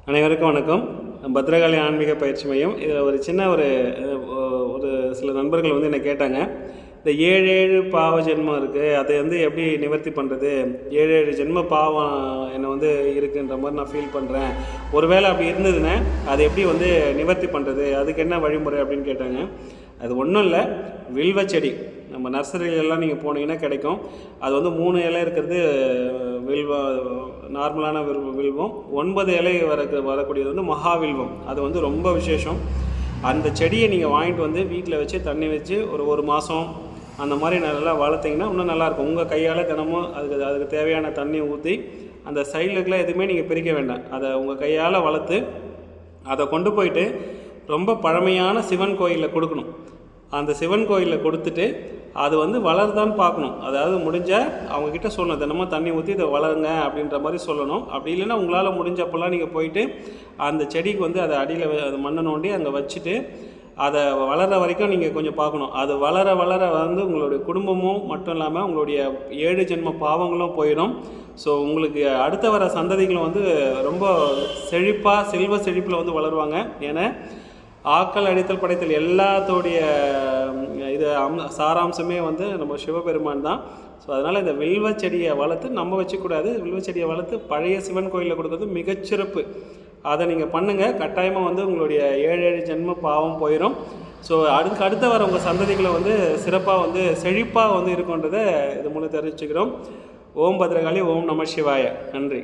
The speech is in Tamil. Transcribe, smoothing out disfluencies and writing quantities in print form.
அனைவருக்கும் வணக்கம். பத்ரகாளி ஆன்மீக பயிற்சி மையம். இதில் ஒரு சின்ன ஒரு சில நண்பர்கள் வந்து என்னை கேட்டாங்க, இந்த 7 பாவ ஜென்மம் இருக்குது, அதை வந்து எப்படி நிவர்த்தி பண்ணுறது? 7 ஜென்ம பாவம் என்னை வந்து இருக்குன்ற மாதிரி நான் ஃபீல் பண்ணுறேன். ஒருவேளை அப்படி இருந்ததுன்னா அதை எப்படி வந்து நிவர்த்தி பண்ணுறது, அதுக்கு என்ன வழிமுறை அப்படின்னு கேட்டாங்க. அது ஒன்றும் இல்லை, வில்வ செடி நம்ம நர்சரியிலலாம் நீங்கள் போனீங்கன்னா கிடைக்கும். அது வந்து 3 இலை இருக்கிறது நார்மலான வில்வம். 9 இலை வரக்கூடியது வந்து மகாவில்வம். அது வந்து ரொம்ப விசேஷம். அந்த செடியை நீங்கள் வாங்கிட்டு வந்து வீட்டில் வச்சு தண்ணி வச்சு ஒரு மாதம் அந்த மாதிரி நல்லா வளர்த்திங்கன்னா இன்னும் நல்லாயிருக்கும். உங்கள் கையால் தினமும் அதுக்கு தேவையான தண்ணி ஊற்றி அந்த சைடுக்கெலாம் எதுவுமே நீங்கள் பிரிக்க வேண்டாம். அதை உங்கள் கையால் வளர்த்து அதை கொண்டு போயிட்டு ரொம்ப பழமையான சிவன் கோயிலில் கொடுக்கணும். அந்த சிவன் கோயிலில் கொடுத்துட்டு அது வந்து வளருதான்னு பார்க்கணும். அதாவது முடிஞ்சால் அவங்கக்கிட்ட சொல்லணும், தினமும் தண்ணி ஊற்றி இதை வளருங்க அப்படின்ற மாதிரி சொல்லணும். அப்படி இல்லைன்னா உங்களால் முடிஞ்சப்பெல்லாம் நீங்கள் போயிட்டு அந்த செடிக்கு வந்து அதை அடியில் அது மண்ணை நோண்டி அங்கே வச்சுட்டு அதை வளர்கிற வரைக்கும் நீங்கள் கொஞ்சம் பார்க்கணும். அது வளர வந்து உங்களுடைய குடும்பமும் மட்டும் இல்லாமல் உங்களுடைய 7 ஜென்ம பாவங்களும் போயிடும். ஸோ உங்களுக்கு அடுத்த வர சந்ததிகளும் வந்து ரொம்ப செழிப்பாக செல்வ செழிப்பில் வந்து வளருவாங்க. ஏன்னா ஆக்கல் அடித்தல் படைத்தல் எல்லாத்தோடைய இது சாராம்சமே வந்து நம்ம சிவபெருமான் தான். ஸோ அதனால் இந்த வில்வ செடியை வளர்த்து நம்ம வச்சுக்கூடாது. வில்வ செடியை வளர்த்து பழைய சிவன் கோயிலில் கொடுக்குறது மிகச்சிறப்பு. அதை நீங்கள் பண்ணுங்கள். கட்டாயமாக வந்து உங்களுடைய 7 ஜென்ம பாவம் போயிடும். ஸோ அடுத்த வர உங்கள் சந்ததிகளை வந்து சிறப்பாக வந்து செழிப்பாக வந்து இருக்குன்றதை இது மூலம் தெரிவிச்சுக்கிறோம். ஓம் பத்ரகாளி, ஓம் நம சிவாய. நன்றி.